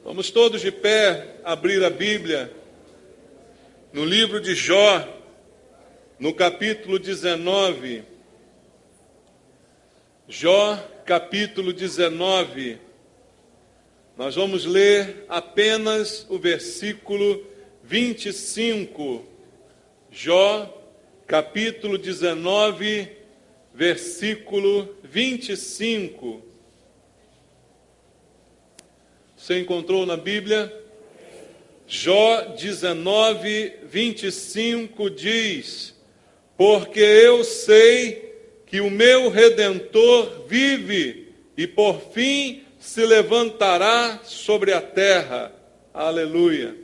Vamos todos de pé abrir a Bíblia no livro de Jó, no capítulo 19. Jó, capítulo 19. Nós vamos ler apenas o versículo 25. Jó, capítulo 19, versículo 25. Você encontrou na Bíblia? Jó 19, 25 diz: porque eu sei que o meu Redentor vive e por fim se levantará sobre a terra. Aleluia.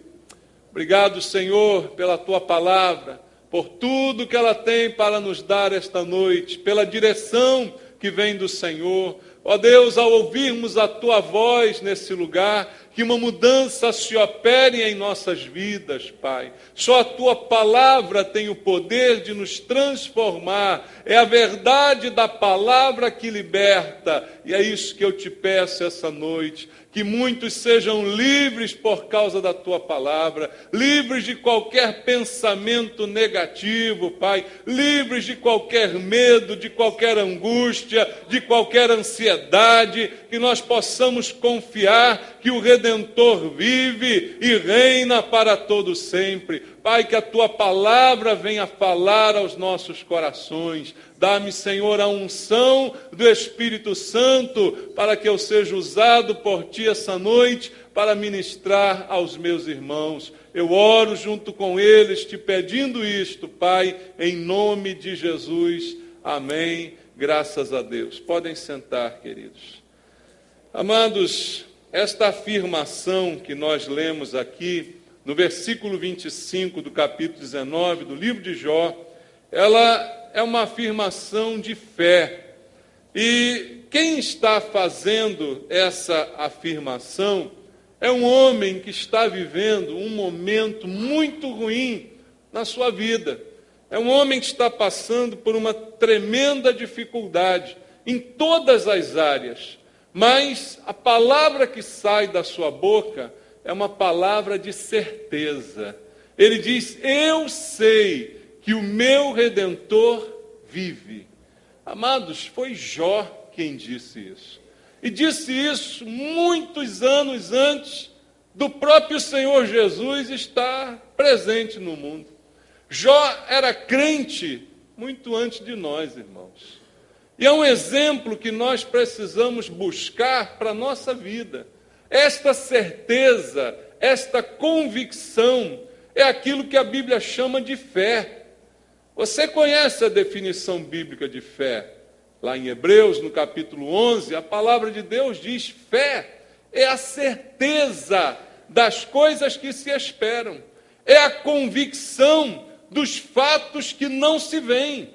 Obrigado, Senhor, pela Tua palavra, por tudo que ela tem para nos dar esta noite, pela direção que vem do Senhor. Ó Deus, ao ouvirmos a Tua voz nesse lugar, que uma mudança se opere em nossas vidas, Pai. Só a Tua palavra tem o poder de nos transformar. É a verdade da palavra que liberta. E é isso que eu te peço essa noite. Que muitos sejam livres por causa da Tua palavra, livres de qualquer pensamento negativo, Pai, livres de qualquer medo, de qualquer angústia, de qualquer ansiedade, que nós possamos confiar que o Redentor vive e reina para todo sempre. Pai, que a Tua palavra venha falar aos nossos corações. Dá-me, Senhor, a unção do Espírito Santo para que eu seja usado por Ti essa noite para ministrar aos meus irmãos. Eu oro junto com eles, te pedindo isto, Pai, em nome de Jesus. Amém. Graças a Deus. Podem sentar, queridos. Amados, esta afirmação que nós lemos aqui, no versículo 25 do capítulo 19 do livro de Jó, ela é uma afirmação de fé. E quem está fazendo essa afirmação é um homem que está vivendo um momento muito ruim na sua vida. É um homem que está passando por uma tremenda dificuldade em todas as áreas. Mas a palavra que sai da sua boca é uma palavra de certeza. Ele diz: eu sei que o meu Redentor vive. Amados, foi Jó quem disse isso. E disse isso muitos anos antes do próprio Senhor Jesus estar presente no mundo. Jó era crente muito antes de nós, irmãos. E é um exemplo que nós precisamos buscar para a nossa vida. Esta certeza, esta convicção, é aquilo que a Bíblia chama de fé. Você conhece a definição bíblica de fé? Lá em Hebreus, no capítulo 11, a palavra de Deus diz: fé é a certeza das coisas que se esperam. É a convicção dos fatos que não se veem.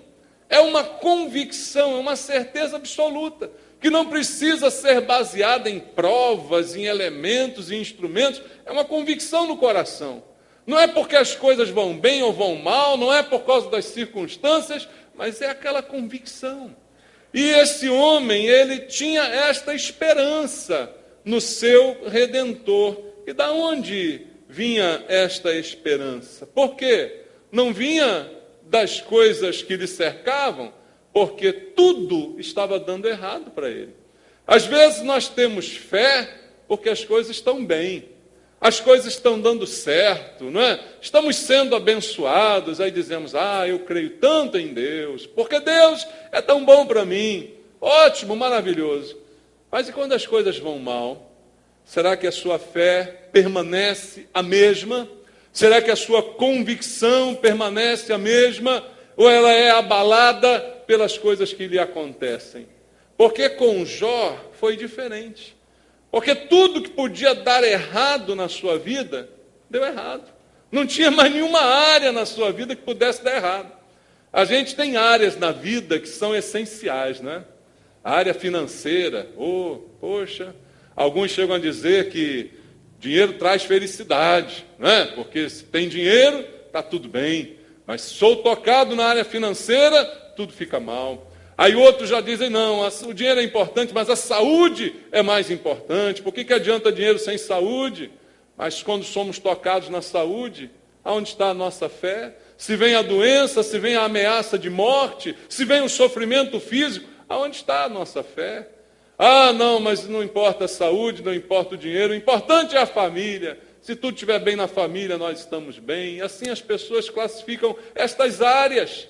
É uma convicção, é uma certeza absoluta, que não precisa ser baseada em provas, em elementos, em instrumentos. É uma convicção no coração. Não é porque as coisas vão bem ou vão mal, não é por causa das circunstâncias, mas é aquela convicção. E esse homem, ele tinha esta esperança no seu Redentor. E da onde vinha esta esperança? Por quê? Não vinha das coisas que lhe cercavam, porque tudo estava dando errado para ele. Às vezes nós temos fé porque as coisas estão bem. As coisas estão dando certo, não é? Estamos sendo abençoados, aí dizemos: eu creio tanto em Deus, porque Deus é tão bom para mim. Ótimo, maravilhoso. Mas e quando as coisas vão mal? Será que a sua fé permanece a mesma? Será que a sua convicção permanece a mesma? Ou ela é abalada pelas coisas que lhe acontecem? Porque com Jó foi diferente. Porque tudo que podia dar errado na sua vida, deu errado. Não tinha mais nenhuma área na sua vida que pudesse dar errado. A gente tem áreas na vida que são essenciais, né? A área financeira, poxa, alguns chegam a dizer que dinheiro traz felicidade, né? Porque se tem dinheiro, está tudo bem. Mas se sou tocado na área financeira, tudo fica mal. Aí outros já dizem, não, o dinheiro é importante, mas a saúde é mais importante. Por que adianta dinheiro sem saúde? Mas quando somos tocados na saúde, aonde está a nossa fé? Se vem a doença, se vem a ameaça de morte, se vem o sofrimento físico, aonde está a nossa fé? Ah, não, mas não importa a saúde, não importa o dinheiro, o importante é a família. Se tudo estiver bem na família, nós estamos bem. E assim as pessoas classificam estas áreas.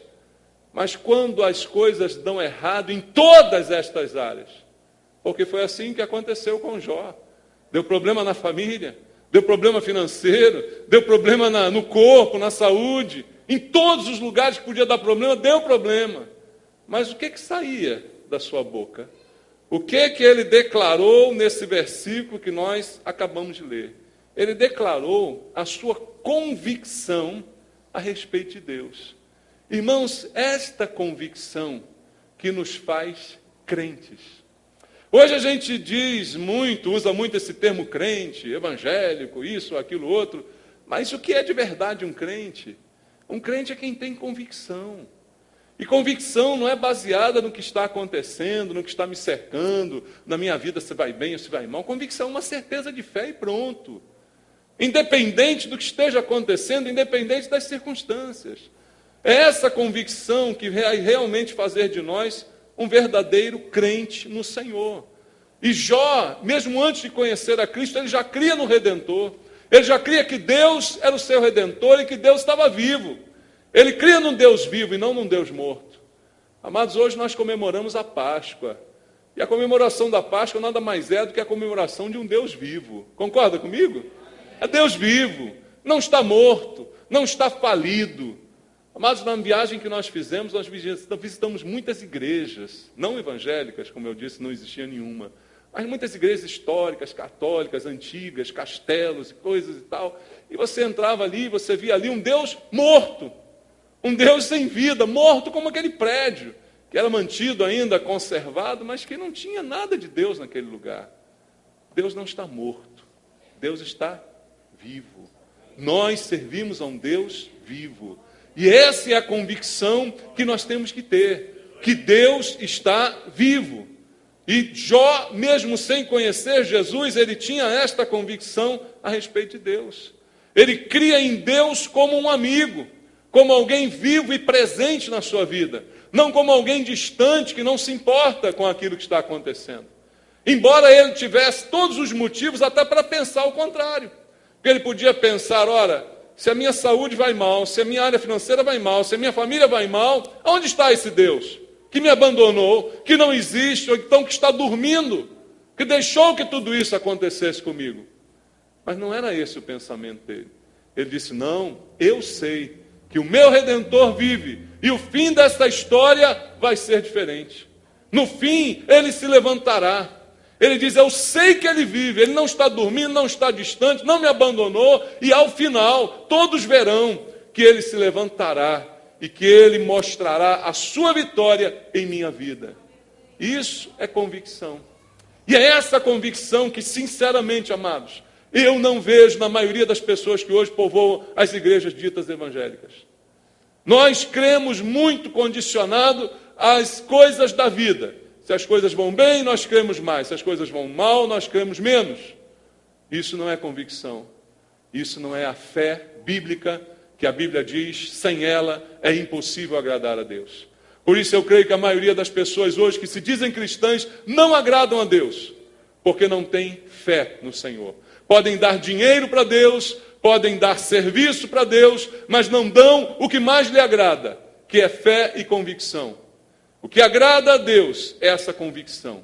Mas quando as coisas dão errado em todas estas áreas, porque foi assim que aconteceu com Jó. Deu problema na família, deu problema financeiro, deu problema no corpo, na saúde, em todos os lugares que podia dar problema, deu problema. Mas o que saía da sua boca? O que ele declarou nesse versículo que nós acabamos de ler? Ele declarou a sua convicção a respeito de Deus. Irmãos, esta convicção que nos faz crentes. Hoje a gente diz muito, usa muito esse termo crente, evangélico, isso, aquilo, outro. Mas o que é de verdade um crente? Um crente é quem tem convicção. E convicção não é baseada no que está acontecendo, no que está me cercando, na minha vida se vai bem ou se vai mal. Convicção é uma certeza de fé e pronto. Independente do que esteja acontecendo, independente das circunstâncias. É essa convicção que vai realmente fazer de nós um verdadeiro crente no Senhor. E Jó, mesmo antes de conhecer a Cristo, ele já cria no Redentor. Ele já cria que Deus era o seu Redentor e que Deus estava vivo. Ele cria num Deus vivo e não num Deus morto. Amados, hoje nós comemoramos a Páscoa. E a comemoração da Páscoa nada mais é do que a comemoração de um Deus vivo. Concorda comigo? É Deus vivo, não está morto, não está falido. Amados, na viagem que nós fizemos, nós visitamos muitas igrejas, não evangélicas, como eu disse, não existia nenhuma, mas muitas igrejas históricas, católicas, antigas, castelos e coisas e tal. E você entrava ali, você via ali um Deus morto, um Deus sem vida, morto como aquele prédio, que era mantido ainda, conservado, mas que não tinha nada de Deus naquele lugar. Deus não está morto, Deus está vivo. Nós servimos a um Deus vivo. E essa é a convicção que nós temos que ter, que Deus está vivo. E Jó, mesmo sem conhecer Jesus, ele tinha esta convicção a respeito de Deus. Ele cria em Deus como um amigo, como alguém vivo e presente na sua vida, não como alguém distante que não se importa com aquilo que está acontecendo. Embora ele tivesse todos os motivos até para pensar o contrário. Porque ele podia pensar, ora, se a minha saúde vai mal, se a minha área financeira vai mal, se a minha família vai mal, onde está esse Deus que me abandonou, que não existe, ou então que está dormindo, que deixou que tudo isso acontecesse comigo? Mas não era esse o pensamento dele. Ele disse, não, eu sei que o meu Redentor vive, e o fim desta história vai ser diferente. No fim, ele se levantará. Ele diz, eu sei que ele vive, ele não está dormindo, não está distante, não me abandonou, e ao final, todos verão que ele se levantará, e que ele mostrará a sua vitória em minha vida. Isso é convicção. E é essa convicção que, sinceramente, amados, eu não vejo na maioria das pessoas que hoje povoam as igrejas ditas evangélicas. Nós cremos muito condicionado às coisas da vida. Se as coisas vão bem, nós cremos mais. Se as coisas vão mal, nós cremos menos. Isso não é convicção. Isso não é a fé bíblica, que a Bíblia diz, sem ela é impossível agradar a Deus. Por isso eu creio que a maioria das pessoas hoje que se dizem cristãs não agradam a Deus, porque não têm fé no Senhor. Podem dar dinheiro para Deus, podem dar serviço para Deus, mas não dão o que mais lhe agrada, que é fé e convicção. O que agrada a Deus é essa convicção.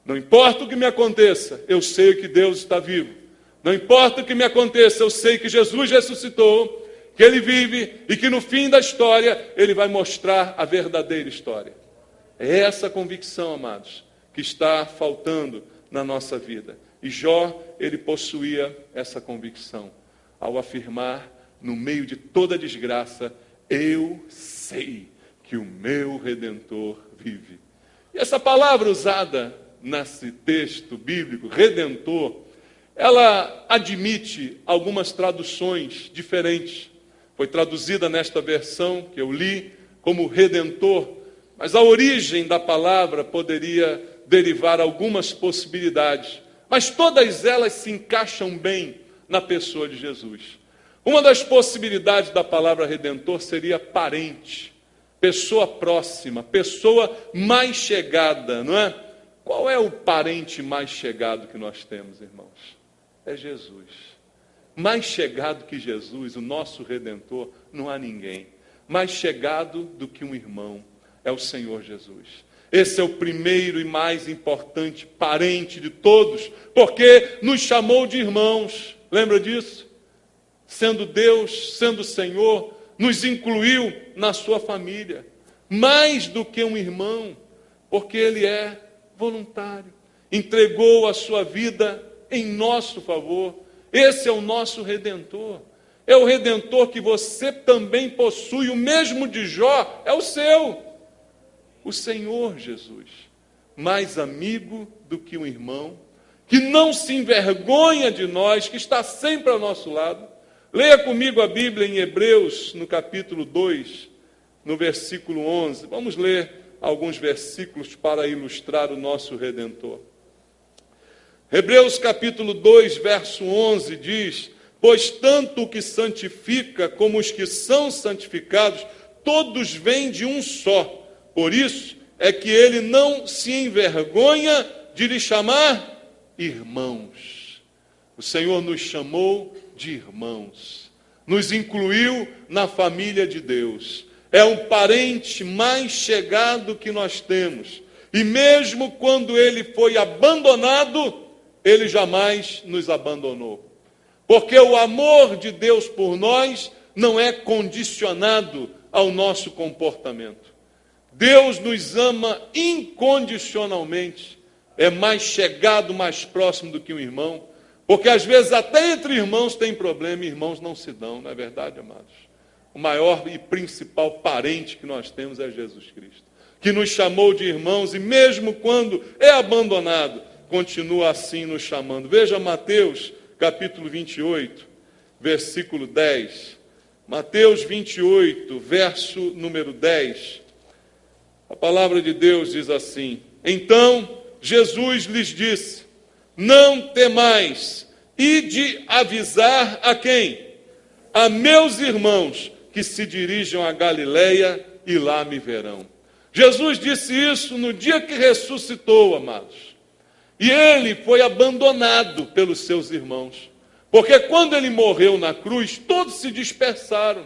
Não importa o que me aconteça, eu sei que Deus está vivo. Não importa o que me aconteça, eu sei que Jesus ressuscitou, que Ele vive e que no fim da história Ele vai mostrar a verdadeira história. É essa convicção, amados, que está faltando na nossa vida. E Jó, ele possuía essa convicção, ao afirmar, no meio de toda a desgraça, eu sei que o meu Redentor vive. E essa palavra usada nesse texto bíblico, Redentor, ela admite algumas traduções diferentes. Foi traduzida nesta versão que eu li como Redentor, Mas a origem da palavra poderia derivar algumas possibilidades. Mas todas elas se encaixam bem na pessoa de Jesus. Uma das possibilidades da palavra redentor seria parente, pessoa próxima, pessoa mais chegada, não é? Qual é o parente mais chegado que nós temos, irmãos? É Jesus. Mais chegado que Jesus, o nosso Redentor, não há ninguém. Mais chegado do que um irmão, é o Senhor Jesus. Esse é o primeiro e mais importante parente de todos, porque nos chamou de irmãos. Lembra disso? Sendo Deus, sendo Senhor, nos incluiu na sua família. Mais do que um irmão, porque Ele é voluntário. Entregou a sua vida em nosso favor. Esse é o nosso Redentor. É o Redentor que você também possui. O mesmo de Jó é o seu. O Senhor Jesus. Mais amigo do que um irmão, que não se envergonha de nós, que está sempre ao nosso lado. Leia comigo a Bíblia em Hebreus, no capítulo 2, no versículo 11. Vamos ler alguns versículos para ilustrar o nosso Redentor. Hebreus capítulo 2, verso 11 diz: pois tanto o que santifica como os que são santificados, todos vêm de um só. Por isso é que ele não se envergonha de lhe chamar irmãos. O Senhor nos chamou de irmãos, nos incluiu na família de Deus. É um parente mais chegado que nós temos. E mesmo quando ele foi abandonado, ele jamais nos abandonou. Porque o amor de Deus por nós não é condicionado ao nosso comportamento. Deus nos ama incondicionalmente. É mais chegado, mais próximo do que um irmão. Porque às vezes até entre irmãos tem problema e irmãos não se dão, não é verdade, amados? O maior e principal parente que nós temos é Jesus Cristo, que nos chamou de irmãos e mesmo quando é abandonado, continua assim nos chamando. Veja Mateus capítulo 28, versículo 10. Mateus 28, verso número 10. A palavra de Deus diz assim: então Jesus lhes disse: não temais, ide avisar a quem? A meus irmãos que se dirijam a Galileia e lá me verão. Jesus disse isso no dia que ressuscitou, amados. E ele foi abandonado pelos seus irmãos. Porque quando ele morreu na cruz, todos se dispersaram.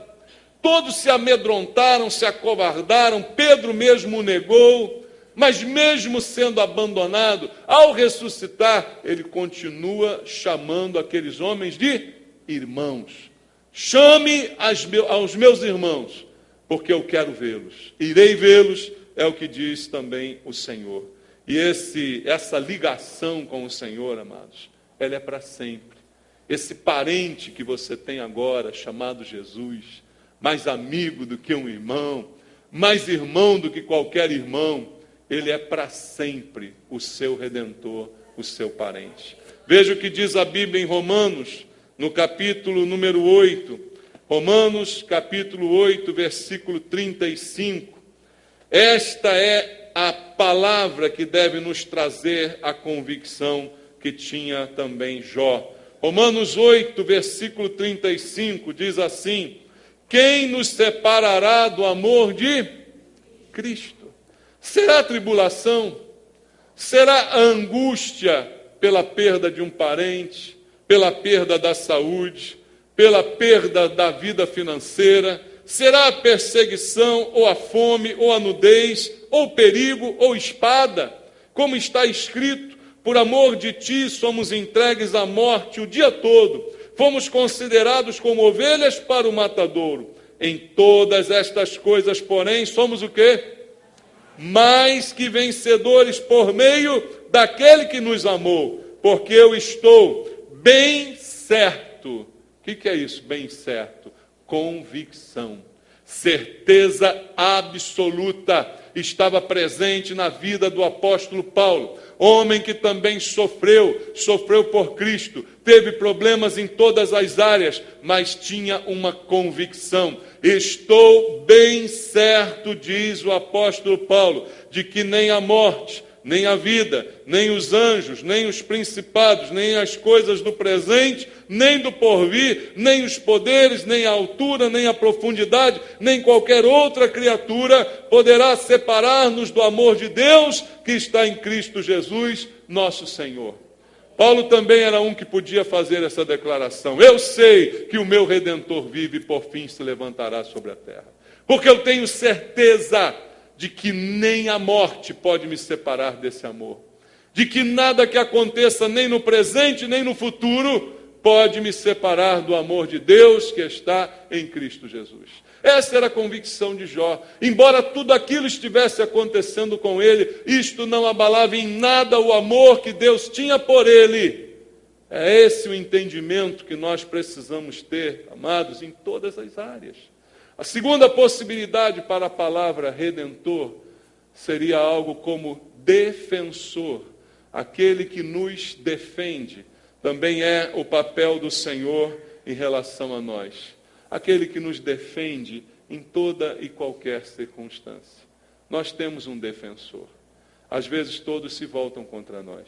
Todos se amedrontaram, se acovardaram. Pedro mesmo o negou. Mas mesmo sendo abandonado, ao ressuscitar, ele continua chamando aqueles homens de irmãos. Chame aos meus irmãos, porque eu quero vê-los. Irei vê-los, é o que diz também o Senhor. E essa ligação com o Senhor, amados, ela é para sempre. Esse parente que você tem agora, chamado Jesus, mais amigo do que um irmão, mais irmão do que qualquer irmão, ele é para sempre o seu Redentor, o seu parente. Veja o que diz a Bíblia em Romanos, no capítulo número 8. Romanos, capítulo 8, versículo 35. Esta é a palavra que deve nos trazer a convicção que tinha também Jó. Romanos 8, versículo 35, diz assim: quem nos separará do amor de Cristo? Será a tribulação? Será a angústia pela perda de um parente, pela perda da saúde, pela perda da vida financeira? Será a perseguição, ou a fome, ou a nudez, ou perigo, ou espada? Como está escrito: por amor de ti somos entregues à morte o dia todo, fomos considerados como ovelhas para o matadouro. Em todas estas coisas, porém, somos o quê? Mais que vencedores por meio daquele que nos amou, porque eu estou bem certo. O que é isso, bem certo? Convicção, certeza absoluta estava presente na vida do apóstolo Paulo. homem que também sofreu por Cristo, teve problemas em todas as áreas, mas tinha uma convicção. Estou bem certo, diz o apóstolo Paulo, de que nem a morte, nem a vida, nem os anjos, nem os principados, nem as coisas do presente, nem do porvir, nem os poderes, nem a altura, nem a profundidade, nem qualquer outra criatura poderá separar-nos do amor de Deus que está em Cristo Jesus, nosso Senhor. Paulo também era um que podia fazer essa declaração. Eu sei que o meu Redentor vive e por fim se levantará sobre a terra. Porque eu tenho certeza de que nem a morte pode me separar desse amor. De que nada que aconteça nem no presente nem no futuro pode me separar do amor de Deus que está em Cristo Jesus. Essa era a convicção de Jó. Embora tudo aquilo estivesse acontecendo com ele, isto não abalava em nada o amor que Deus tinha por ele. É esse o entendimento que nós precisamos ter, amados, em todas as áreas. A segunda possibilidade para a palavra redentor seria algo como defensor, aquele que nos defende. Também é o papel do Senhor em relação a nós. Aquele que nos defende em toda e qualquer circunstância. Nós temos um defensor. Às vezes todos se voltam contra nós.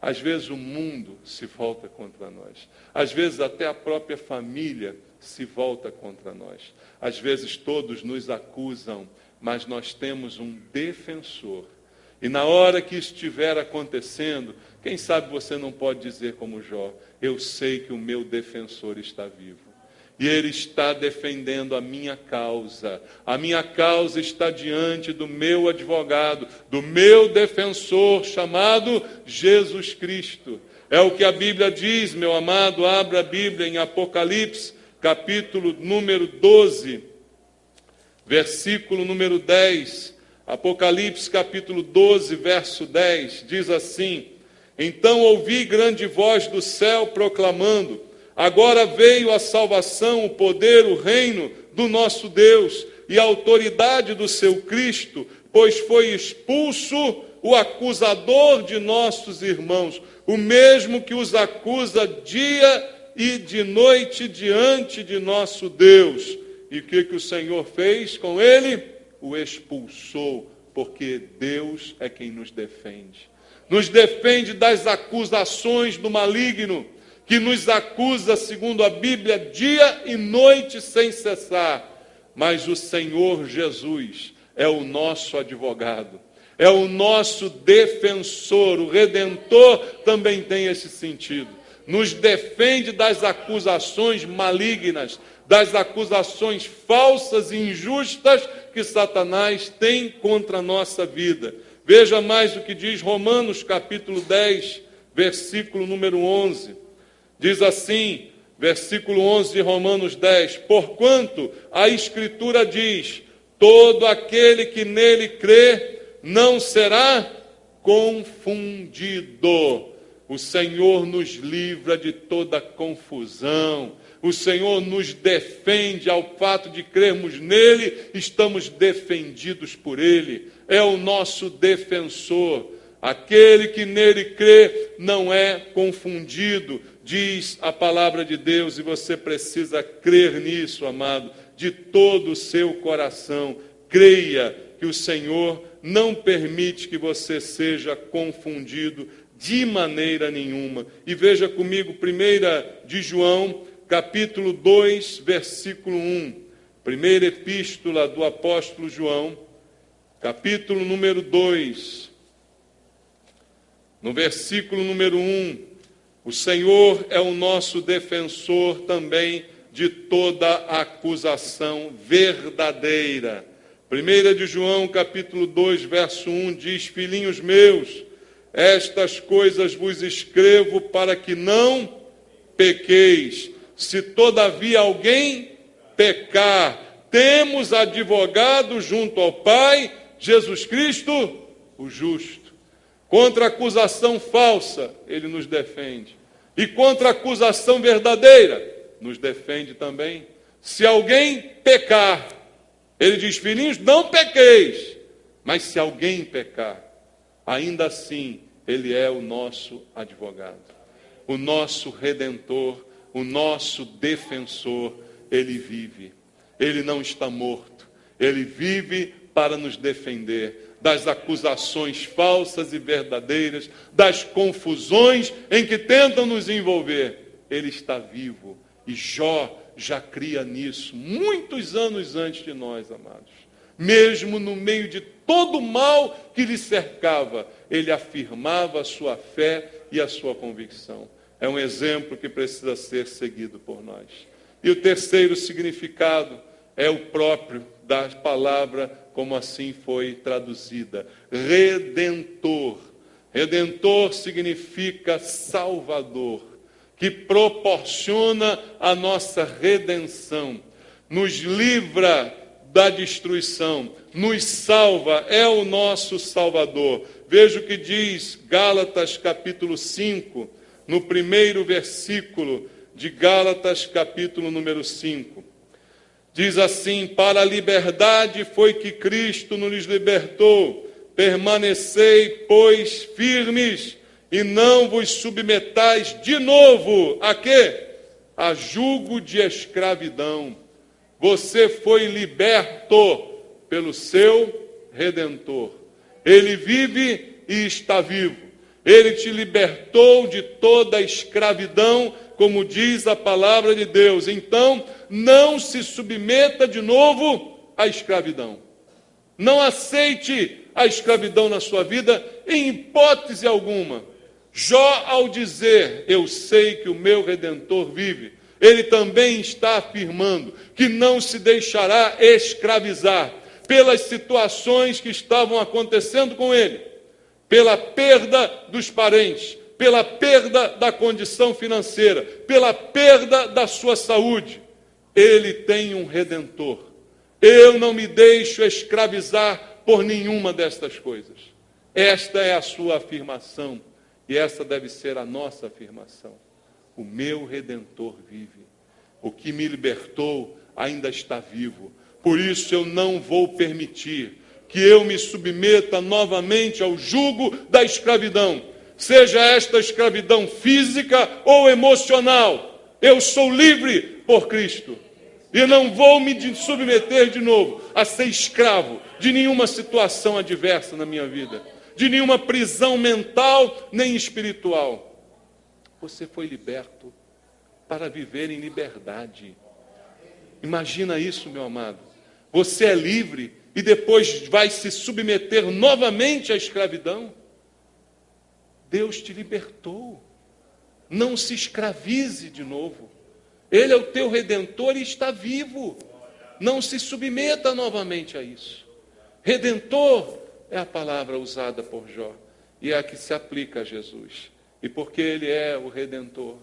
Às vezes o mundo se volta contra nós. Às vezes até a própria família se volta contra nós. Às vezes todos nos acusam, mas nós temos um defensor. E na hora que estiver acontecendo, quem sabe você não pode dizer como Jó, eu sei que o meu defensor está vivo. E ele está defendendo a minha causa. A minha causa está diante do meu advogado, do meu defensor, chamado Jesus Cristo. É o que a Bíblia diz, meu amado, abra a Bíblia em Apocalipse, capítulo número 12, versículo número 10. Apocalipse, capítulo 12, verso 10, diz assim: Então ouvi grande voz do céu proclamando: Agora veio a salvação, o poder, o reino do nosso Deus e a autoridade do seu Cristo, pois foi expulso o acusador de nossos irmãos, o mesmo que os acusa dia e de noite diante de nosso Deus. E o que o Senhor fez com ele? O expulsou, porque Deus é quem nos defende. Nos defende das acusações do maligno, que nos acusa, segundo a Bíblia, dia e noite sem cessar. Mas o Senhor Jesus é o nosso advogado, é o nosso defensor. O Redentor também tem esse sentido. Nos defende das acusações malignas, das acusações falsas e injustas que Satanás tem contra a nossa vida. Veja mais o que diz Romanos capítulo 10, versículo número 11. Diz assim, versículo 11 de Romanos 10, Porquanto a Escritura diz, todo aquele que nele crê não será confundido. O Senhor nos livra de toda confusão. O Senhor nos defende. Ao fato de crermos nele, estamos defendidos por ele. É o nosso defensor. Aquele que nele crê não é confundido, diz a palavra de Deus, e você precisa crer nisso, amado, de todo o seu coração. Creia que o Senhor não permite que você seja confundido de maneira nenhuma. E veja comigo, 1 de João, capítulo 2, versículo 1. Primeira epístola do apóstolo João, capítulo número 2. No versículo número 1, o Senhor é o nosso defensor também de toda acusação verdadeira. 1 de João, capítulo 2, verso 1, diz: Filhinhos meus, estas coisas vos escrevo para que não pequeis. Se todavia alguém pecar, temos advogado junto ao Pai, Jesus Cristo, o justo. Contra a acusação falsa, ele nos defende. E contra a acusação verdadeira, nos defende também. Se alguém pecar, ele diz: filhinhos, não pequeis. Mas se alguém pecar, ainda assim, Ele é o nosso advogado, o nosso redentor, o nosso defensor. Ele vive, ele não está morto, ele vive para nos defender das acusações falsas e verdadeiras, das confusões em que tentam nos envolver. Ele está vivo, e Jó já cria nisso muitos anos antes de nós, amados. Mesmo no meio de todo o mal que lhe cercava, ele afirmava a sua fé e a sua convicção. É um exemplo que precisa ser seguido por nós. E o terceiro significado é o próprio da palavra, como assim foi traduzida: redentor. Redentor significa salvador, que proporciona a nossa redenção, nos livra da destruição, nos salva, é o nosso Salvador. Veja o que diz Gálatas capítulo 5, no primeiro versículo de Gálatas capítulo número 5. Diz assim: para a liberdade foi que Cristo nos libertou, permanecei, pois, firmes, e não vos submetais de novo a quê? A jugo de escravidão. Você foi liberto pelo seu Redentor. Ele vive e está vivo. Ele te libertou de toda a escravidão, como diz a palavra de Deus. Então, não se submeta de novo à escravidão. Não aceite a escravidão na sua vida, em hipótese alguma. Jó, ao dizer, eu sei que o meu Redentor vive, ele também está afirmando que não se deixará escravizar pelas situações que estavam acontecendo com ele, pela perda dos parentes, pela perda da condição financeira, pela perda da sua saúde. Ele tem um Redentor. Eu não me deixo escravizar por nenhuma destas coisas. Esta é a sua afirmação, e essa deve ser a nossa afirmação. O meu Redentor vive. O que me libertou ainda está vivo. Por isso eu não vou permitir que eu me submeta novamente ao jugo da escravidão. Seja esta escravidão física ou emocional. Eu sou livre por Cristo. E não vou me submeter de novo a ser escravo de nenhuma situação adversa na minha vida. De nenhuma prisão mental nem espiritual. Você foi liberto para viver em liberdade. Imagina isso, meu amado. Você é livre e depois vai se submeter novamente à escravidão. Deus te libertou. Não se escravize de novo. Ele é o teu Redentor e está vivo. Não se submeta novamente a isso. Redentor é a palavra usada por Jó e é a que se aplica a Jesus. E porque Ele é o Redentor,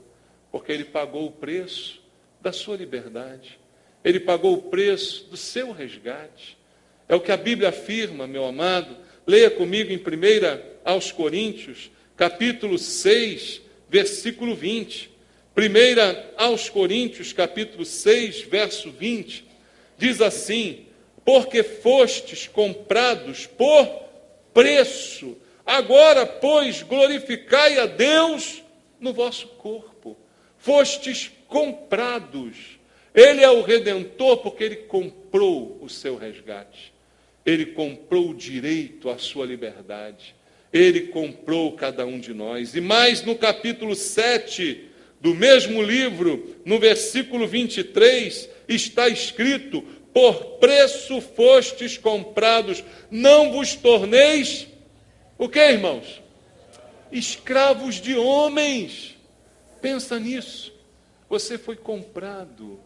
porque Ele pagou o preço da sua liberdade, Ele pagou o preço do seu resgate. É o que a Bíblia afirma, meu amado. Leia comigo em 1 aos Coríntios, capítulo 6, versículo 20. 1 aos Coríntios, capítulo 6, verso 20. Diz assim: porque fostes comprados por preço. Agora, pois, glorificai a Deus no vosso corpo. Fostes comprados. Ele é o Redentor porque Ele comprou o seu resgate. Ele comprou o direito à sua liberdade. Ele comprou cada um de nós. E mais no capítulo 7 do mesmo livro, no versículo 23, está escrito: por preço fostes comprados, não vos torneis... O que, irmãos? Escravos de homens. Pensa nisso. Você foi comprado.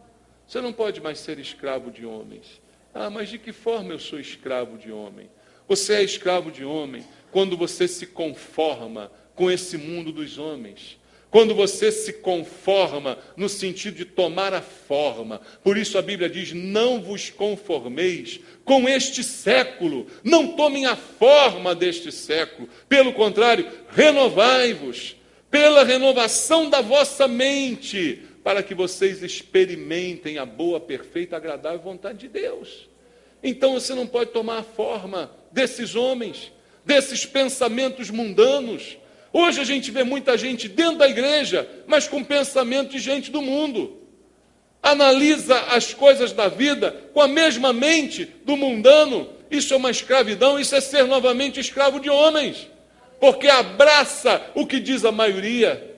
Você não pode mais ser escravo de homens. Ah, mas de que forma eu sou escravo de homem? Você é escravo de homem quando você se conforma com esse mundo dos homens. Quando você se conforma no sentido de tomar a forma. Por isso a Bíblia diz: não vos conformeis com este século. Não tomem a forma deste século. Pelo contrário, renovai-vos pela renovação da vossa mente, para que vocês experimentem a boa, perfeita, agradável vontade de Deus. Então você não pode tomar a forma desses homens, desses pensamentos mundanos. Hoje a gente vê muita gente dentro da igreja, mas com pensamento de gente do mundo. Analisa as coisas da vida com a mesma mente do mundano. Isso é uma escravidão, isso é ser novamente escravo de homens, porque abraça o que diz a maioria.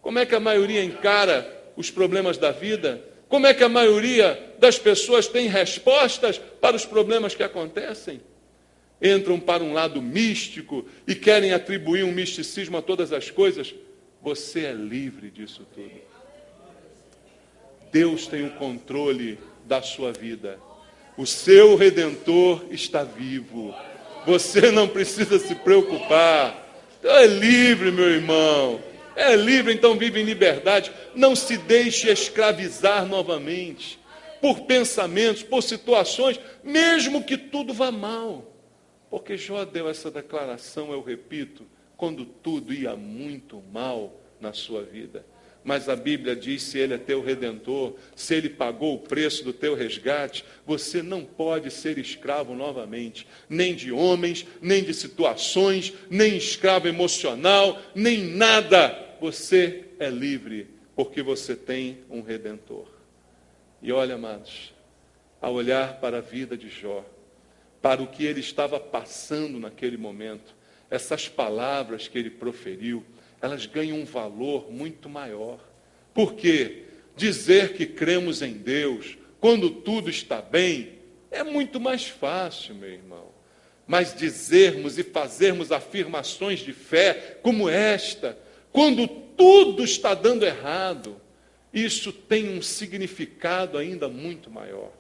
Como é que a maioria encara os problemas da vida? Como é que a maioria das pessoas tem respostas para os problemas que acontecem? Entram para um lado místico e querem atribuir um misticismo a todas as coisas. Você é livre disso tudo. Deus tem o controle da sua vida. O seu Redentor está vivo. Você não precisa se preocupar. É livre, meu irmão. É livre, então vive em liberdade. Não se deixe escravizar novamente por pensamentos, por situações, mesmo que tudo vá mal. Porque Jó deu essa declaração, eu repito, quando tudo ia muito mal na sua vida. Mas a Bíblia diz, se Ele é teu Redentor, se Ele pagou o preço do teu resgate, você não pode ser escravo novamente, nem de homens, nem de situações, nem escravo emocional, nem nada. Você é livre, porque você tem um Redentor. E olha, amados, ao olhar para a vida de Jó, para o que ele estava passando naquele momento, essas palavras que ele proferiu, elas ganham um valor muito maior. Por quê? Dizer que cremos em Deus, quando tudo está bem, é muito mais fácil, meu irmão. Mas dizermos e fazermos afirmações de fé como esta, quando tudo está dando errado, isso tem um significado ainda muito maior.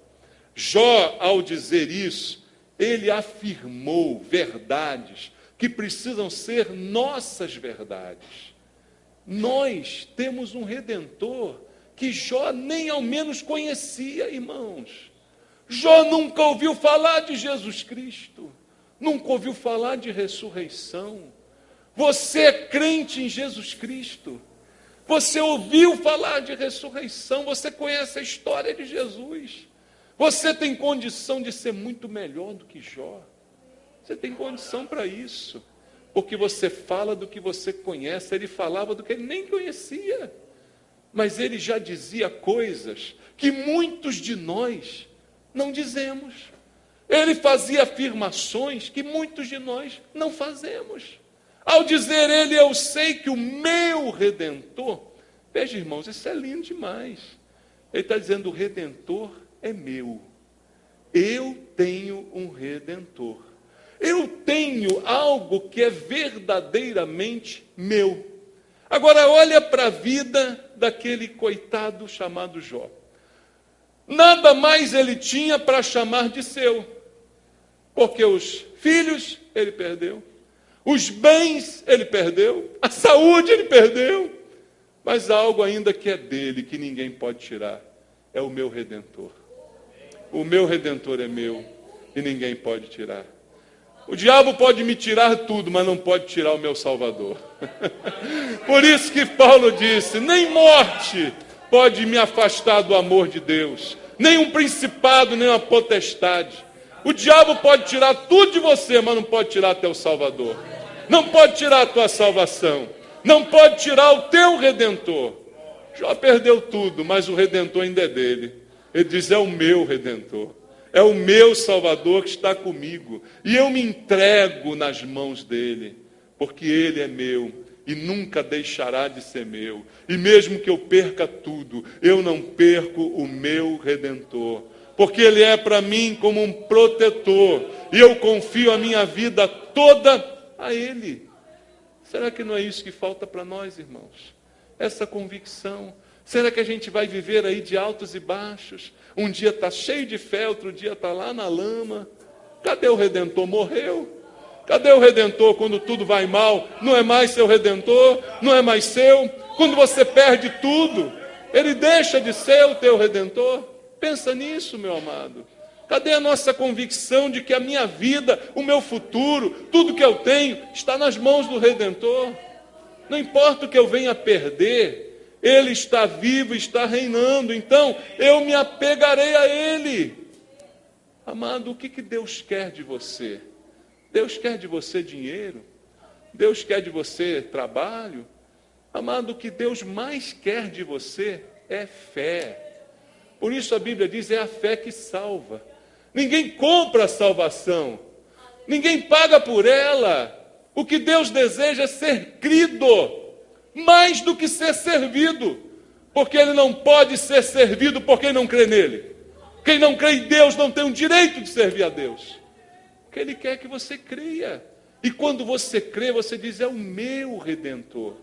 Jó, ao dizer isso, ele afirmou verdades que precisam ser nossas verdades. Nós temos um Redentor que Jó nem ao menos conhecia, irmãos. Jó nunca ouviu falar de Jesus Cristo, nunca ouviu falar de ressurreição. Você é crente em Jesus Cristo, você ouviu falar de ressurreição, você conhece a história de Jesus. Você tem condição de ser muito melhor do que Jó. Você tem condição para isso, porque você fala do que você conhece. Ele falava do que ele nem conhecia, mas ele já dizia coisas que muitos de nós não dizemos. Ele fazia afirmações que muitos de nós não fazemos. Ao dizer ele, eu sei que o meu Redentor, veja, irmãos, isso é lindo demais. Ele está dizendo, o Redentor é meu. Eu tenho um Redentor. Eu tenho algo que é verdadeiramente meu. Agora olha para a vida daquele coitado chamado Jó. Nada mais ele tinha para chamar de seu. Porque os filhos ele perdeu. Os bens ele perdeu. A saúde ele perdeu. Mas há algo ainda que é dele, que ninguém pode tirar. É o meu Redentor. O meu Redentor é meu e ninguém pode tirar. O diabo pode me tirar tudo, mas não pode tirar o meu Salvador. Por isso que Paulo disse, nem morte pode me afastar do amor de Deus, nem um principado, nem uma potestade. O diabo pode tirar tudo de você, mas não pode tirar teu Salvador. Não pode tirar a tua salvação. Não pode tirar o teu Redentor. Jó perdeu tudo, mas o Redentor ainda é dele. Ele diz, é o meu Redentor. É o meu Salvador que está comigo. E eu me entrego nas mãos dele, porque ele é meu e nunca deixará de ser meu. E mesmo que eu perca tudo, eu não perco o meu Redentor. Porque ele é para mim como um protetor. E eu confio a minha vida toda a ele. Será que não é isso que falta para nós, irmãos? Essa convicção. Será que a gente vai viver aí de altos e baixos? Um dia está cheio de fé, outro dia está lá na lama. Cadê o Redentor? Morreu. Cadê o Redentor quando tudo vai mal? Não é mais seu Redentor, não é mais seu. Quando você perde tudo, ele deixa de ser o teu Redentor. Pensa nisso, meu amado. Cadê a nossa convicção de que a minha vida, o meu futuro, tudo que eu tenho, está nas mãos do Redentor? Não importa o que eu venha a perder, ele está vivo, está reinando, então eu me apegarei a ele. Amado, o que Deus quer de você? Deus quer de você dinheiro? Deus quer de você trabalho. Amado, o que Deus mais quer de você é fé. Por isso a Bíblia diz, é a fé que salva. Ninguém compra a salvação. Ninguém paga por ela. O que Deus deseja é ser crido, mais do que ser servido. Porque Ele não pode ser servido por quem não crê nele. Quem não crê em Deus não tem o direito de servir a Deus. Porque Ele quer que você creia. E quando você crê, você diz, é o meu Redentor.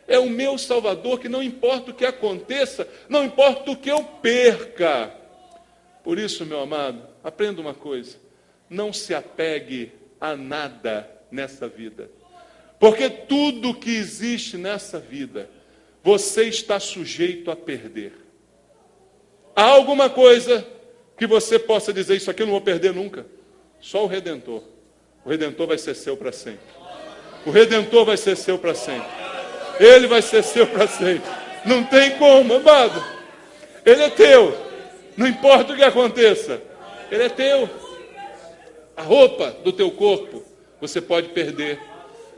É o meu Salvador, que não importa o que aconteça, não importa o que eu perca. Por isso, meu amado, aprenda uma coisa. Não se apegue a nada nessa vida. Porque tudo que existe nessa vida, você está sujeito a perder. Há alguma coisa que você possa dizer, isso aqui eu não vou perder nunca? Só o Redentor. O Redentor vai ser seu para sempre. O Redentor vai ser seu para sempre. Ele vai ser seu para sempre. Não tem como, amado. Ele é teu. Não importa o que aconteça. Ele é teu. A roupa do teu corpo, você pode perder.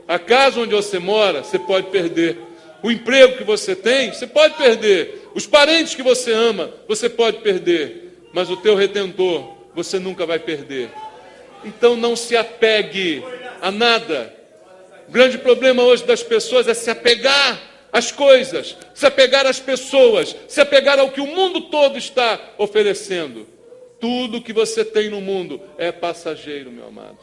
A casa onde você mora, você pode perder. O emprego que você tem, você pode perder. Os parentes que você ama, você pode perder. Mas o teu Redentor, você nunca vai perder. Então não se apegue a nada. O grande problema hoje das pessoas é se apegar às coisas, se apegar às pessoas, se apegar ao que o mundo todo está oferecendo. Tudo que você tem no mundo é passageiro, meu amado.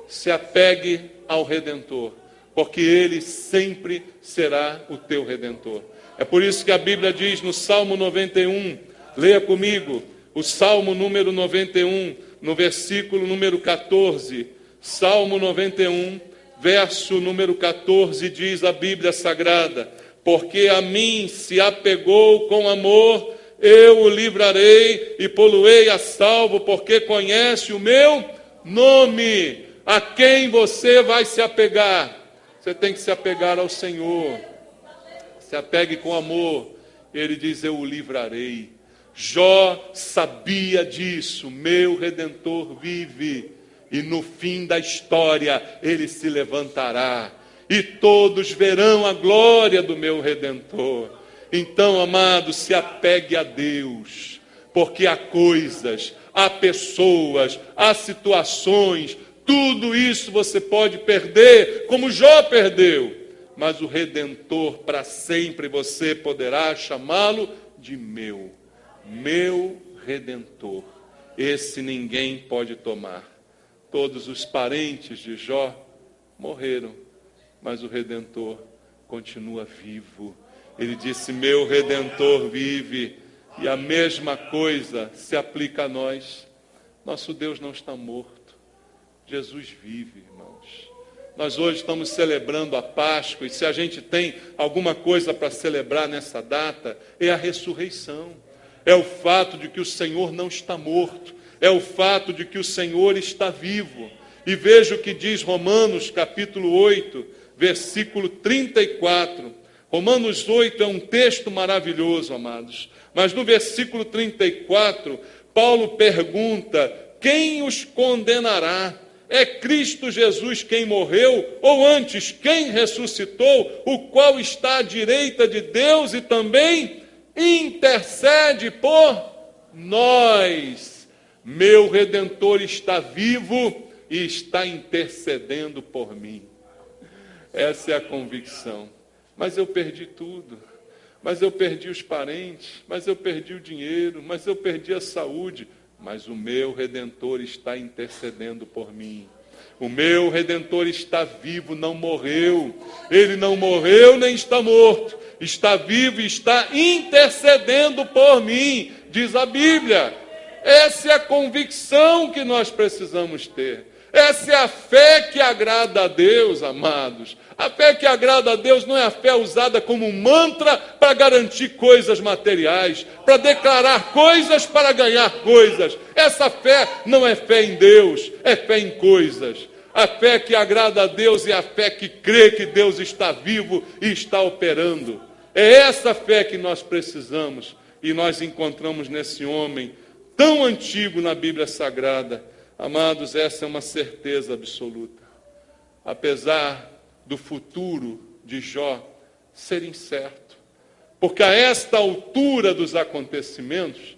Se apegue ao Redentor, porque Ele sempre será o teu Redentor. É por isso que a Bíblia diz no Salmo 91, leia comigo, o Salmo número 91, no versículo número 14, Salmo 91, verso número 14, diz a Bíblia Sagrada, porque a mim se apegou com amor, eu o livrarei e poluei a salvo, porque conhece o meu nome. A quem você vai se apegar? Você tem que se apegar ao Senhor. Se apegue com amor. Ele diz, eu o livrarei. Jó sabia disso, meu Redentor vive, e no fim da história ele se levantará, e todos verão a glória do meu Redentor. Então, amado, se apegue a Deus, porque há coisas, há pessoas, há situações, tudo isso você pode perder, como Jó perdeu, mas o Redentor para sempre você poderá chamá-lo de meu Redentor. Esse ninguém pode tomar. Todos os parentes de Jó morreram, mas o Redentor continua vivo. Ele disse, meu Redentor vive, e a mesma coisa se aplica a nós. Nosso Deus não está morto, Jesus vive, irmãos. Nós hoje estamos celebrando a Páscoa, e se a gente tem alguma coisa para celebrar nessa data, é a ressurreição. É o fato de que o Senhor não está morto, é o fato de que o Senhor está vivo. E veja o que diz Romanos capítulo 8, versículo 34. Romanos 8 é um texto maravilhoso, amados. Mas no versículo 34, Paulo pergunta, quem os condenará? É Cristo Jesus quem morreu, ou antes, quem ressuscitou, o qual está à direita de Deus e também intercede por nós. Meu Redentor está vivo e está intercedendo por mim. Essa é a convicção. Mas eu perdi tudo. Mas eu perdi os parentes. Mas eu perdi o dinheiro. Mas eu perdi a saúde. Mas o meu Redentor está intercedendo por mim. O meu Redentor está vivo, não morreu. Ele não morreu nem está morto. Está vivo e está intercedendo por mim, diz a Bíblia. Essa é a convicção que nós precisamos ter. Essa é a fé que agrada a Deus, amados. A fé que agrada a Deus não é a fé usada como um mantra para garantir coisas materiais, para declarar coisas para ganhar coisas. Essa fé não é fé em Deus, é fé em coisas. A fé que agrada a Deus é a fé que crê que Deus está vivo e está operando. É essa fé que nós precisamos e nós encontramos nesse homem tão antigo na Bíblia Sagrada. Amados, essa é uma certeza absoluta. Apesar do futuro de Jó ser incerto. Porque a esta altura dos acontecimentos,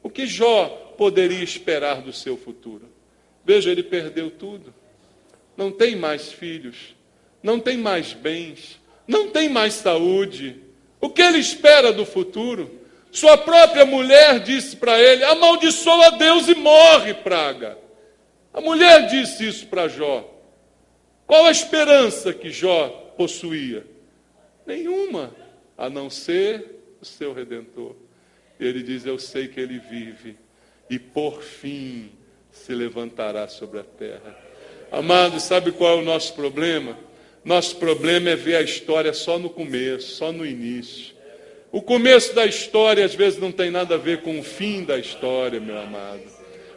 o que Jó poderia esperar do seu futuro? Veja, ele perdeu tudo. Não tem mais filhos, não tem mais bens, não tem mais saúde. O que ele espera do futuro? Sua própria mulher disse para ele: amaldiçoa Deus e morre, praga. A mulher disse isso para Jó. Qual a esperança que Jó possuía? Nenhuma, a não ser o seu Redentor. Ele diz: eu sei que ele vive e por fim se levantará sobre a terra. Amados, sabe qual é o nosso problema? Nosso problema é ver a história só no começo, só no início. O começo da história às vezes não tem nada a ver com o fim da história, meu amado.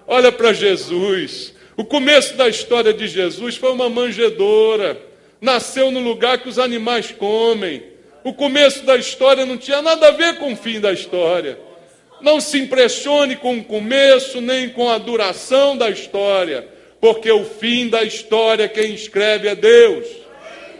Olha para Jesus. O começo da história de Jesus foi uma manjedoura. Nasceu no lugar que os animais comem. O começo da história não tinha nada a ver com o fim da história. Não se impressione com o começo, nem com a duração da história, porque o fim da história quem escreve é Deus.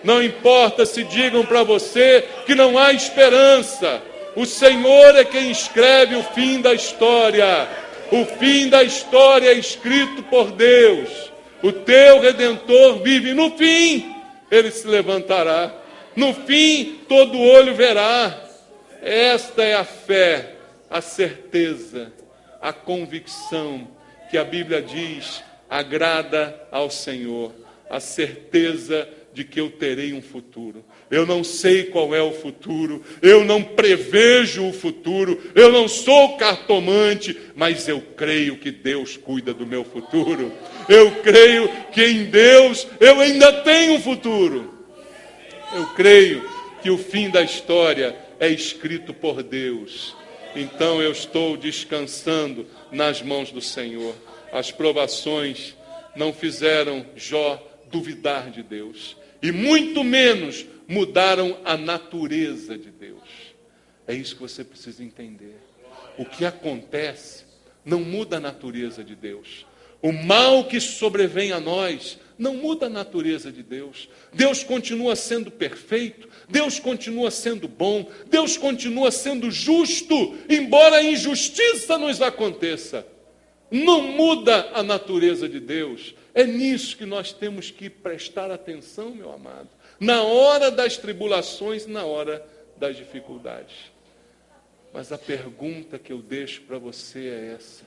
Não importa se digam para você que não há esperança, o Senhor é quem escreve o fim da história. O fim da história é escrito por Deus. O teu Redentor vive. No fim, ele se levantará. No fim, todo olho verá. Esta é a fé, a certeza, a convicção que a Bíblia diz agrada ao Senhor. A certeza de que eu terei um futuro. Eu não sei qual é o futuro, eu não prevejo o futuro, eu não sou cartomante, mas eu creio que Deus cuida do meu futuro. Eu creio que em Deus eu ainda tenho um futuro. Eu creio que o fim da história é escrito por Deus. Então eu estou descansando nas mãos do Senhor. As provações não fizeram Jó duvidar de Deus. E muito menos mudaram a natureza de Deus. É isso que você precisa entender. O que acontece não muda a natureza de Deus. O mal que sobrevém a nós não muda a natureza de Deus. Deus continua sendo perfeito, Deus continua sendo bom, Deus continua sendo justo, embora a injustiça nos aconteça. Não muda a natureza de Deus. É nisso que nós temos que prestar atenção, meu amado. Na hora das tribulações, na hora das dificuldades. Mas a pergunta que eu deixo para você é essa.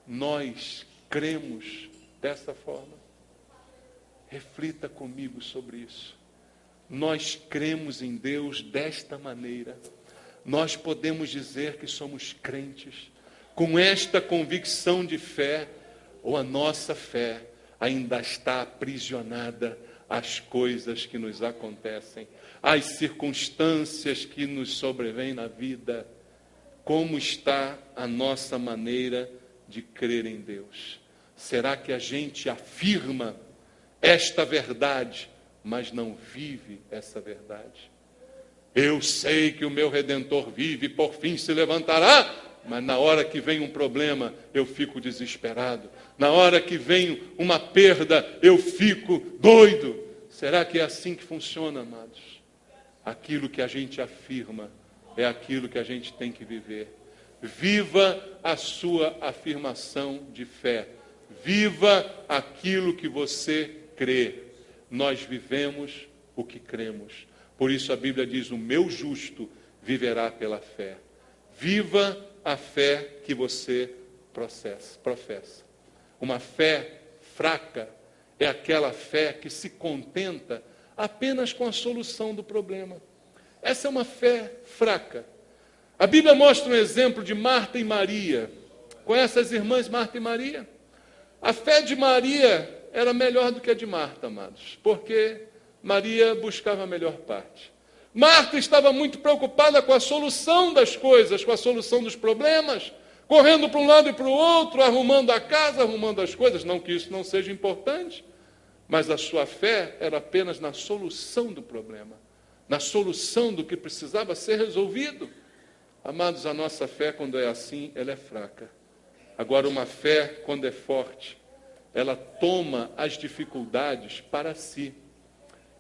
Nós cremos dessa forma? Reflita comigo sobre isso. Nós cremos em Deus desta maneira. Nós podemos dizer que somos crentes com esta convicção de fé, ou a nossa fé ainda está aprisionada às coisas que nos acontecem, às circunstâncias que nos sobrevêm na vida. Como está a nossa maneira de crer em Deus? Será que a gente afirma esta verdade, mas não vive essa verdade? Eu sei que o meu Redentor vive e por fim se levantará, mas na hora que vem um problema, eu fico desesperado. Na hora que vem uma perda, eu fico doido. Será que é assim que funciona, amados? Aquilo que a gente afirma é aquilo que a gente tem que viver. Viva a sua afirmação de fé. Viva aquilo que você crê. Nós vivemos o que cremos. Por isso a Bíblia diz: o meu justo viverá pela fé. Viva a fé que você professa. Uma fé fraca é aquela fé que se contenta apenas com a solução do problema. Essa é uma fé fraca. A Bíblia mostra um exemplo de Marta e Maria. Conhece as irmãs Marta e Maria? A fé de Maria era melhor do que a de Marta, amados, porque Maria buscava a melhor parte. Marta estava muito preocupada com a solução das coisas, com a solução dos problemas, correndo para um lado e para o outro, arrumando a casa, arrumando as coisas. Não que isso não seja importante, mas a sua fé era apenas na solução do problema, na solução do que precisava ser resolvido. Amados, a nossa fé, quando é assim, ela é fraca. Agora, uma fé, quando é forte, ela toma as dificuldades para si.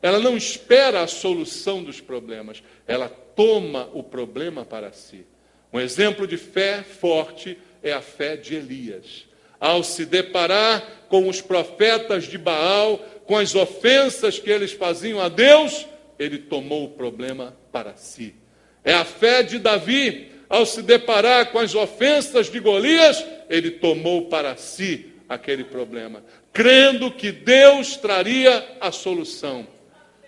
Ela não espera a solução dos problemas, ela toma o problema para si. Um exemplo de fé forte é a fé de Elias. Ao se deparar com os profetas de Baal, com as ofensas que eles faziam a Deus, ele tomou o problema para si. É a fé de Davi. Ao se deparar com as ofensas de Golias, ele tomou para si aquele problema, crendo que Deus traria a solução.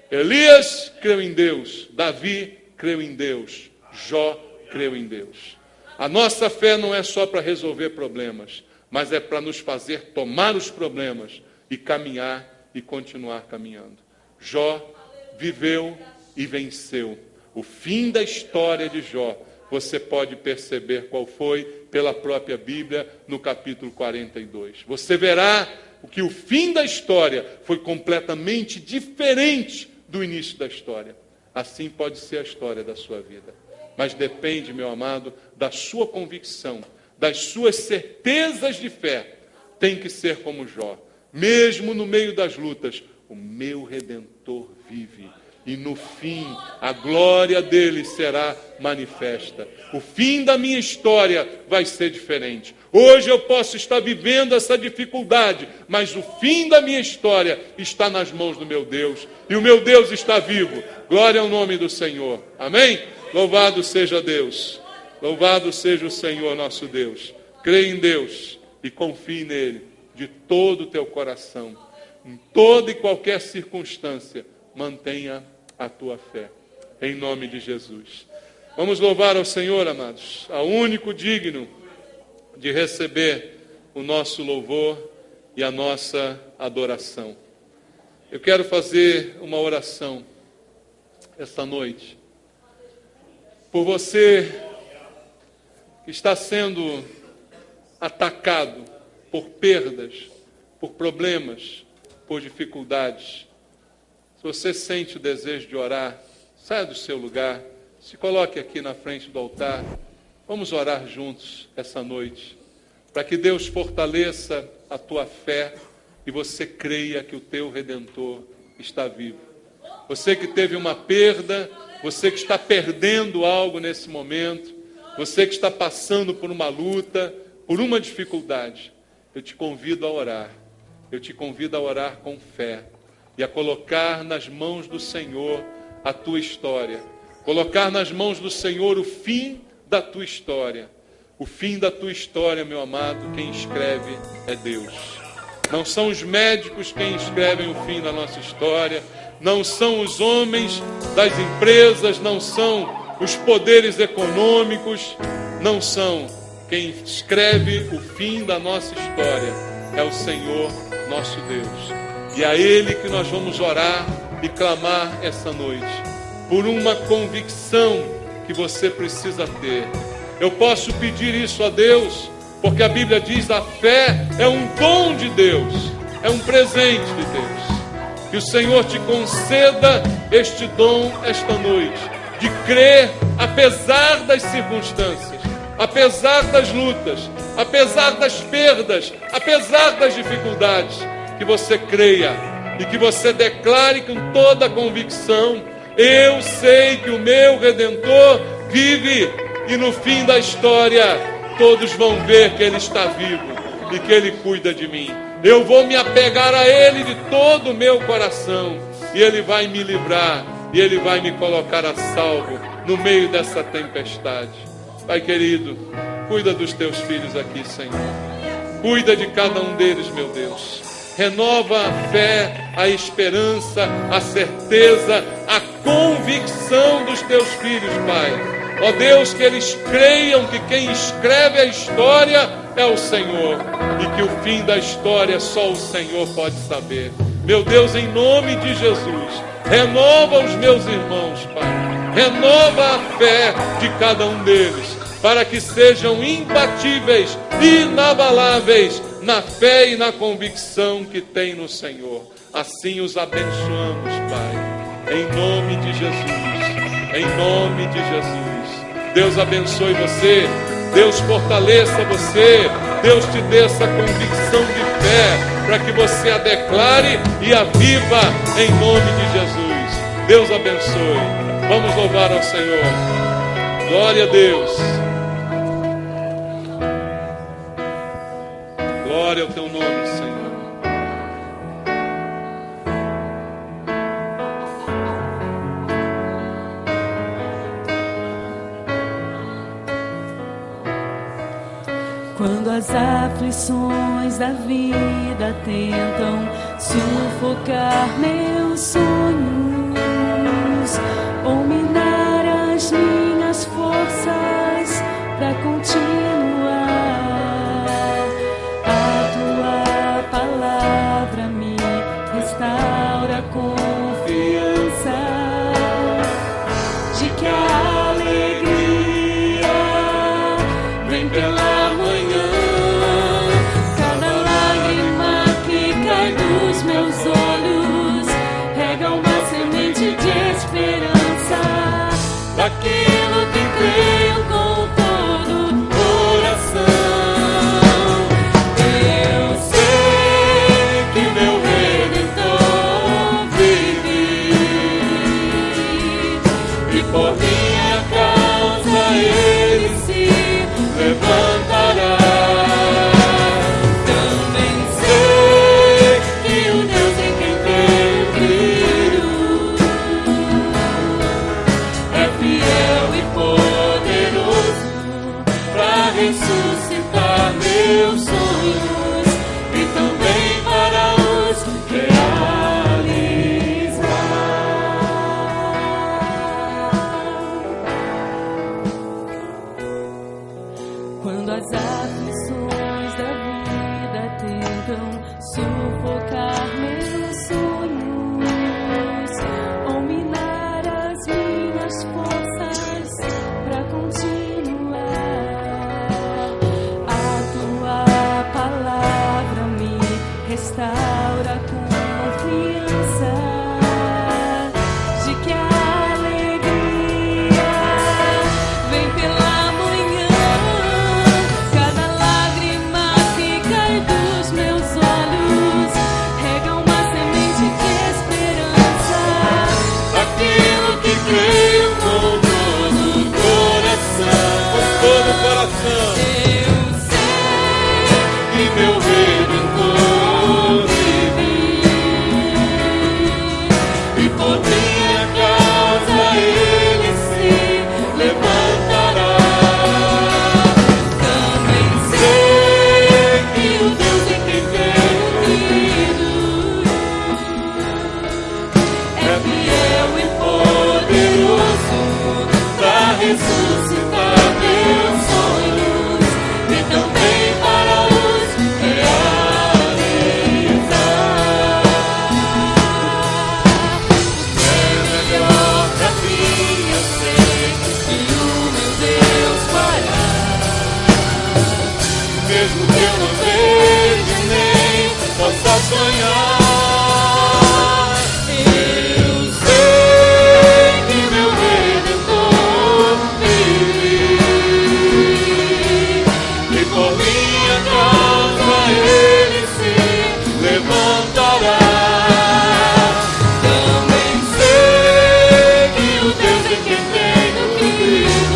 Elias creu em Deus, Davi creu em Deus, Jó creu em Deus. A nossa fé não é só para resolver problemas, mas é para nos fazer tomar os problemas e caminhar e continuar caminhando. Jó viveu e venceu. O fim da história de Jó, você pode perceber qual foi pela própria Bíblia no capítulo 42. Você verá que o fim da história foi completamente diferente do início da história. Assim pode ser a história da sua vida. Mas depende, meu amado, da sua convicção, das suas certezas de fé. Tem que ser como Jó. Mesmo no meio das lutas, o meu Redentor vive. E no fim, a glória dele será manifesta. O fim da minha história vai ser diferente. Hoje eu posso estar vivendo essa dificuldade, mas o fim da minha história está nas mãos do meu Deus. E o meu Deus está vivo. Glória ao nome do Senhor. Amém? Louvado seja Deus. Louvado seja o Senhor nosso Deus. Creia em Deus e confie nele de todo o teu coração. Em toda e qualquer circunstância, mantenha a tua fé. Em nome de Jesus. Vamos louvar ao Senhor, amados, ao único digno de receber o nosso louvor e a nossa adoração. Eu quero fazer uma oração esta noite por você que está sendo atacado por perdas, por problemas, por dificuldades. Se você sente o desejo de orar, saia do seu lugar, se coloque aqui na frente do altar. Vamos orar juntos essa noite, para que Deus fortaleça a tua fé e você creia que o teu Redentor está vivo. Você que teve uma perda, você que está perdendo algo nesse momento, você que está passando por uma luta, por uma dificuldade, eu te convido a orar. Eu te convido a orar com fé e a colocar nas mãos do Senhor a tua história. Colocar nas mãos do Senhor o fim da tua história. O fim da tua história, meu amado, quem escreve é Deus. Não são os médicos quem escrevem o fim da nossa história, não são os homens das empresas, não são os poderes econômicos, não são. Quem escreve o fim da nossa história é o Senhor nosso Deus. E a Ele que nós vamos orar e clamar essa noite, por uma convicção que você precisa ter. Eu posso pedir isso a Deus, porque a Bíblia diz que a fé é um dom de Deus, é um presente de Deus. Que o Senhor te conceda este dom esta noite, de crer apesar das circunstâncias, apesar das lutas, apesar das perdas, apesar das dificuldades, que você creia e que você declare com toda a convicção: eu sei que o meu Redentor vive, e no fim da história todos vão ver que Ele está vivo e que Ele cuida de mim. Eu vou me apegar a Ele de todo o meu coração, e Ele vai me livrar, e Ele vai me colocar a salvo no meio dessa tempestade. Pai querido, cuida dos teus filhos aqui, Senhor. Cuida de cada um deles, meu Deus. Renova a fé, a esperança, a certeza, a convicção dos teus filhos, Pai. Ó Deus, que eles creiam que quem escreve a história é o Senhor, e que o fim da história só o Senhor pode saber. Meu Deus, em nome de Jesus, renova os meus irmãos, Pai. Renova a fé de cada um deles, para que sejam imbatíveis, inabaláveis na fé e na convicção que tem no Senhor. Assim os abençoamos, Pai, em nome de Jesus, em nome de Jesus. Deus abençoe você, Deus fortaleça você, Deus te dê essa convicção de fé, para que você a declare e a viva em nome de Jesus. Deus abençoe. Vamos louvar ao Senhor. Glória a Deus. Glória ao teu nome, Senhor. Quando as aflições da vida tentam sufocar meus sonhos ou minar as minhas forças para continuar, a tua palavra me restaura a confiança de que a alegria vem pela daquilo que creio com todo o coração. Eu sei que meu Redentor vive e por minha causa ele se levantará. Também sei que o Deus em quem tenho crido fiel e poderoso para ressuscitar meus sonhos e também para os realizar. Quando as aflições da vida tentam sufocar meus sonhos ou minar as minhas forças para continuar, a tua palavra me restaura a confiança de que a alegria vem pela manhã. Cada lágrima que cai dos meus olhos rega uma semente de esperança daquilo que creio com todo o coração. Eu sei que meu Redentor vive e por minha causa ele se levantará. Também sei que o Deus em quem tenho crido é fiel e poderoso para ressuscitar meus sonhos e também para os realizar. O que é melhor pra mim eu sei que o meu Deus fará, mesmo que eu não veja nem possa sonhar. Eu sei que meu Redentor vive e por minha causa ele se levantará. Também sei que o Deus em quem tenho crido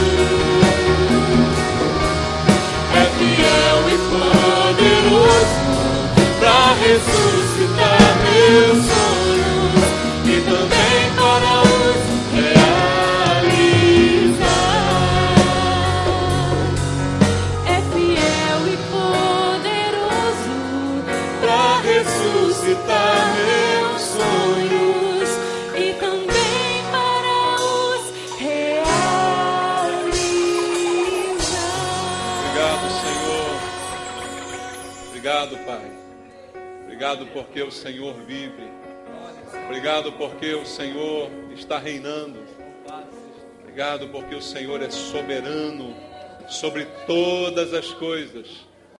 é fiel e poderoso para ressuscitar meus sonhos e também para os realizar. É fiel e poderoso para ressuscitar meus sonhos e também para os realizar. Obrigado, Senhor. Obrigado, Pai. Obrigado porque o Senhor vive. Obrigado porque o Senhor está reinando. Obrigado porque o Senhor é soberano sobre todas as coisas.